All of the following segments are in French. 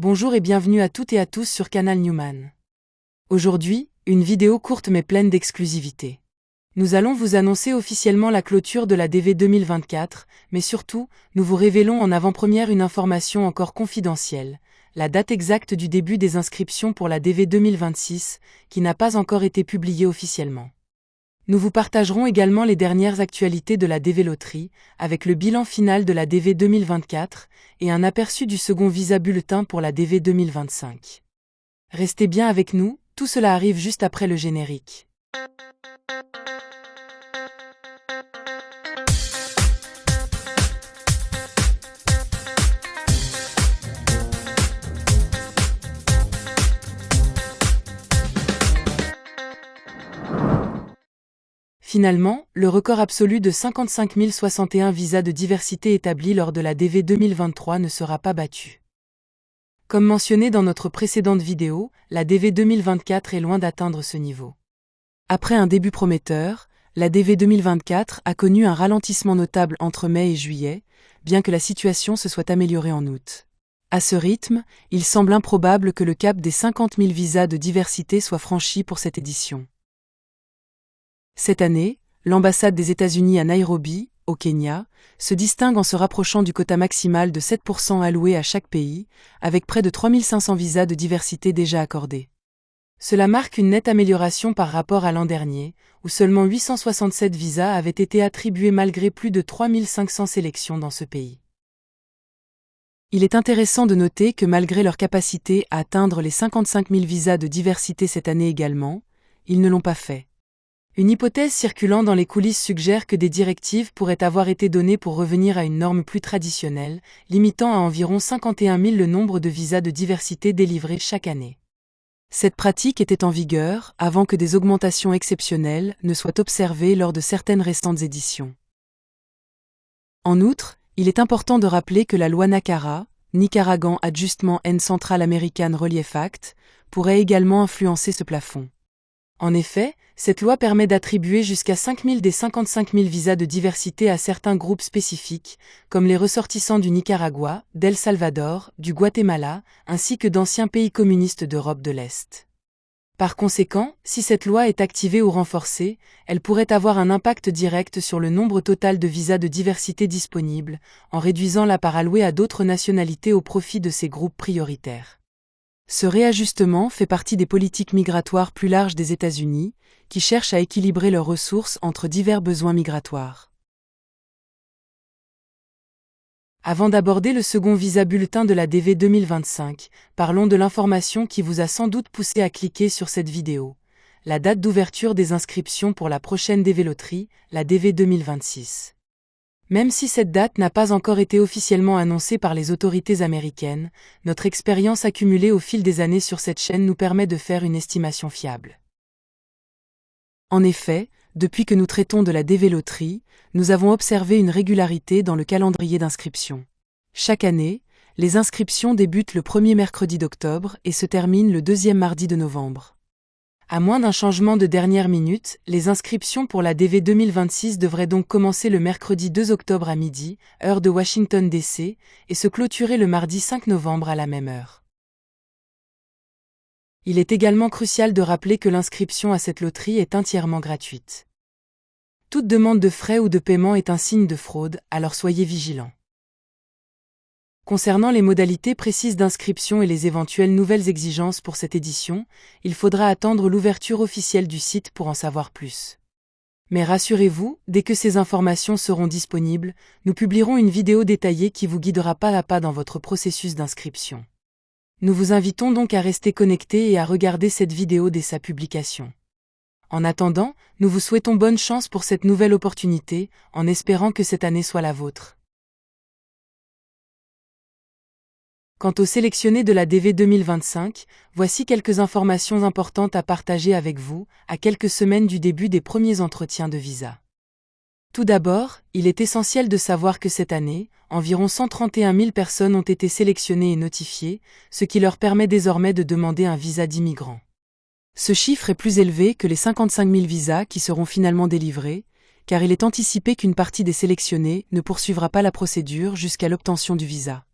Bonjour et bienvenue à toutes et à tous sur Canal Newman. Aujourd'hui, une vidéo courte mais pleine d'exclusivité. Nous allons vous annoncer officiellement la clôture de la DV 2024, mais surtout, nous vous révélons en avant-première une information encore confidentielle, la date exacte du début des inscriptions pour la DV 2026, qui n'a pas encore été publiée officiellement. Nous vous partagerons également les dernières actualités de la DV Loterie, avec le bilan final de la DV 2024 et un aperçu du second visa bulletin pour la DV 2025. Restez bien avec nous, tout cela arrive juste après le générique. Finalement, le record absolu de 55 061 visas de diversité établis lors de la DV 2023 ne sera pas battu. Comme mentionné dans notre précédente vidéo, la DV 2024 est loin d'atteindre ce niveau. Après un début prometteur, la DV 2024 a connu un ralentissement notable entre mai et juillet, bien que la situation se soit améliorée en août. À ce rythme, il semble improbable que le cap des 50 000 visas de diversité soit franchi pour cette édition. Cette année, l'ambassade des États-Unis à Nairobi, au Kenya, se distingue en se rapprochant du quota maximal de 7% alloué à chaque pays, avec près de 3500 visas de diversité déjà accordés. Cela marque une nette amélioration par rapport à l'an dernier, où seulement 867 visas avaient été attribués malgré plus de 3500 sélections dans ce pays. Il est intéressant de noter que malgré leur capacité à atteindre les 55 000 visas de diversité cette année également, ils ne l'ont pas fait. Une hypothèse circulant dans les coulisses suggère que des directives pourraient avoir été données pour revenir à une norme plus traditionnelle, limitant à environ 51 000 le nombre de visas de diversité délivrés chaque année. Cette pratique était en vigueur avant que des augmentations exceptionnelles ne soient observées lors de certaines restantes éditions. En outre, il est important de rappeler que la loi NACARA, Nicaraguan Adjustment and Central American Relief Act, pourrait également influencer ce plafond. En effet, cette loi permet d'attribuer jusqu'à 5 000 des 55 000 visas de diversité à certains groupes spécifiques, comme les ressortissants du Nicaragua, d'El Salvador, du Guatemala, ainsi que d'anciens pays communistes d'Europe de l'Est. Par conséquent, si cette loi est activée ou renforcée, elle pourrait avoir un impact direct sur le nombre total de visas de diversité disponibles, en réduisant la part allouée à d'autres nationalités au profit de ces groupes prioritaires. Ce réajustement fait partie des politiques migratoires plus larges des États-Unis, qui cherchent à équilibrer leurs ressources entre divers besoins migratoires. Avant d'aborder le second visa bulletin de la DV 2025, parlons de l'information qui vous a sans doute poussé à cliquer sur cette vidéo. La date d'ouverture des inscriptions pour la prochaine DV Loterie, la DV 2026. Même si cette date n'a pas encore été officiellement annoncée par les autorités américaines, notre expérience accumulée au fil des années sur cette chaîne nous permet de faire une estimation fiable. En effet, depuis que nous traitons de la DV Loterie, nous avons observé une régularité dans le calendrier d'inscription. Chaque année, les inscriptions débutent le premier mercredi d'octobre et se terminent le deuxième mardi de novembre. À moins d'un changement de dernière minute, les inscriptions pour la DV 2026 devraient donc commencer le mercredi 2 octobre à midi, heure de Washington DC, et se clôturer le mardi 5 novembre à la même heure. Il est également crucial de rappeler que l'inscription à cette loterie est entièrement gratuite. Toute demande de frais ou de paiement est un signe de fraude, alors soyez vigilants. Concernant les modalités précises d'inscription et les éventuelles nouvelles exigences pour cette édition, il faudra attendre l'ouverture officielle du site pour en savoir plus. Mais rassurez-vous, dès que ces informations seront disponibles, nous publierons une vidéo détaillée qui vous guidera pas à pas dans votre processus d'inscription. Nous vous invitons donc à rester connectés et à regarder cette vidéo dès sa publication. En attendant, nous vous souhaitons bonne chance pour cette nouvelle opportunité, en espérant que cette année soit la vôtre. Quant aux sélectionnés de la DV 2025, voici quelques informations importantes à partager avec vous, à quelques semaines du début des premiers entretiens de visa. Tout d'abord, il est essentiel de savoir que cette année, environ 131 000 personnes ont été sélectionnées et notifiées, ce qui leur permet désormais de demander un visa d'immigrant. Ce chiffre est plus élevé que les 55 000 visas qui seront finalement délivrés, car il est anticipé qu'une partie des sélectionnés ne poursuivra pas la procédure jusqu'à l'obtention du visa.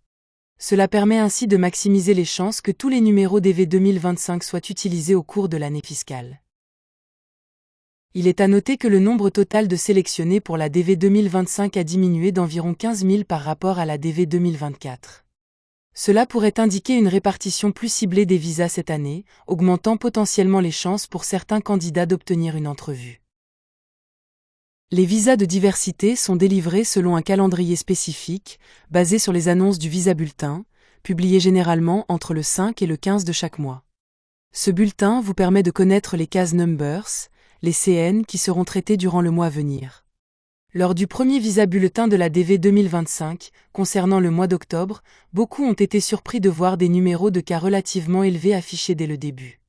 Cela permet ainsi de maximiser les chances que tous les numéros DV 2025 soient utilisés au cours de l'année fiscale. Il est à noter que le nombre total de sélectionnés pour la DV 2025 a diminué d'environ 15 000 par rapport à la DV 2024. Cela pourrait indiquer une répartition plus ciblée des visas cette année, augmentant potentiellement les chances pour certains candidats d'obtenir une entrevue. Les visas de diversité sont délivrés selon un calendrier spécifique, basé sur les annonces du visa bulletin, publié généralement entre le 5 et le 15 de chaque mois. Ce bulletin vous permet de connaître les case numbers, les CN qui seront traités durant le mois à venir. Lors du premier visa bulletin de la DV 2025, concernant le mois d'octobre, beaucoup ont été surpris de voir des numéros de cas relativement élevés affichés dès le début.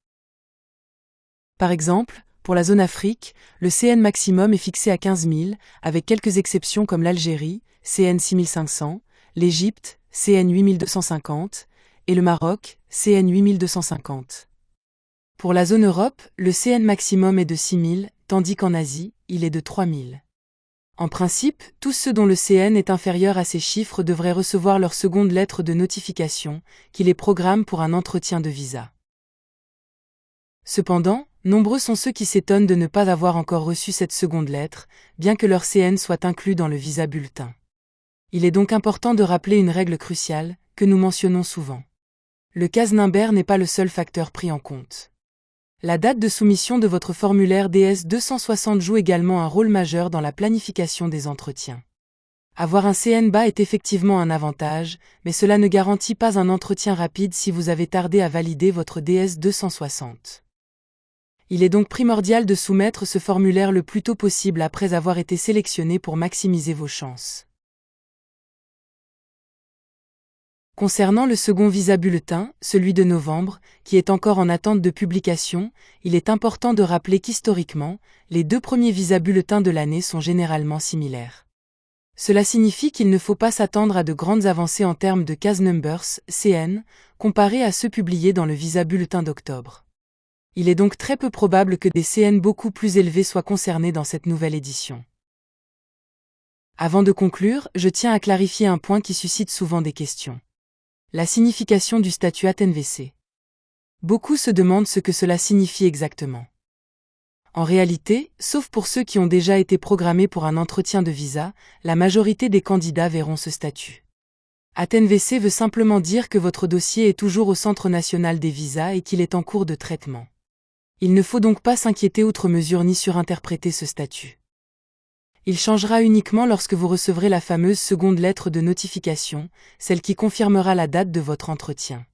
Par exemple, pour la zone Afrique, le CN maximum est fixé à 15 000, avec quelques exceptions comme l'Algérie, CN 6 500, l'Égypte, CN 8 250, et le Maroc, CN 8 250. Pour la zone Europe, le CN maximum est de 6 000, tandis qu'en Asie, il est de 3 000. En principe, tous ceux dont le CN est inférieur à ces chiffres devraient recevoir leur seconde lettre de notification, qui les programme pour un entretien de visa. Cependant, nombreux sont ceux qui s'étonnent de ne pas avoir encore reçu cette seconde lettre, bien que leur CN soit inclus dans le visa bulletin. Il est donc important de rappeler une règle cruciale, que nous mentionnons souvent. Le case number n'est pas le seul facteur pris en compte. La date de soumission de votre formulaire DS 260 joue également un rôle majeur dans la planification des entretiens. Avoir un CN bas est effectivement un avantage, mais cela ne garantit pas un entretien rapide si vous avez tardé à valider votre DS 260. Il est donc primordial de soumettre ce formulaire le plus tôt possible après avoir été sélectionné pour maximiser vos chances. Concernant le second visa bulletin, celui de novembre, qui est encore en attente de publication, il est important de rappeler qu'historiquement, les deux premiers visas bulletins de l'année sont généralement similaires. Cela signifie qu'il ne faut pas s'attendre à de grandes avancées en termes de case numbers, CN, comparés à ceux publiés dans le visa bulletin d'octobre. Il est donc très peu probable que des CN beaucoup plus élevés soient concernés dans cette nouvelle édition. Avant de conclure, je tiens à clarifier un point qui suscite souvent des questions. La signification du statut ATNVC. Beaucoup se demandent ce que cela signifie exactement. En réalité, sauf pour ceux qui ont déjà été programmés pour un entretien de visa, la majorité des candidats verront ce statut. ATNVC veut simplement dire que votre dossier est toujours au Centre national des visas et qu'il est en cours de traitement. Il ne faut donc pas s'inquiéter outre mesure ni surinterpréter ce statut. Il changera uniquement lorsque vous recevrez la fameuse seconde lettre de notification, celle qui confirmera la date de votre entretien.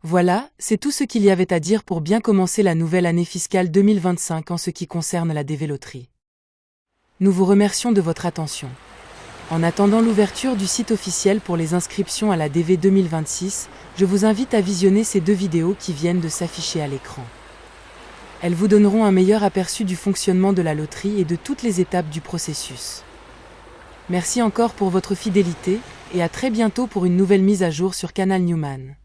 Voilà, c'est tout ce qu'il y avait à dire pour bien commencer la nouvelle année fiscale 2025 en ce qui concerne la DV Loterie. Nous vous remercions de votre attention. En attendant l'ouverture du site officiel pour les inscriptions à la DV 2026, je vous invite à visionner ces deux vidéos qui viennent de s'afficher à l'écran. Elles vous donneront un meilleur aperçu du fonctionnement de la loterie et de toutes les étapes du processus. Merci encore pour votre fidélité, et à très bientôt pour une nouvelle mise à jour sur Canal Newman.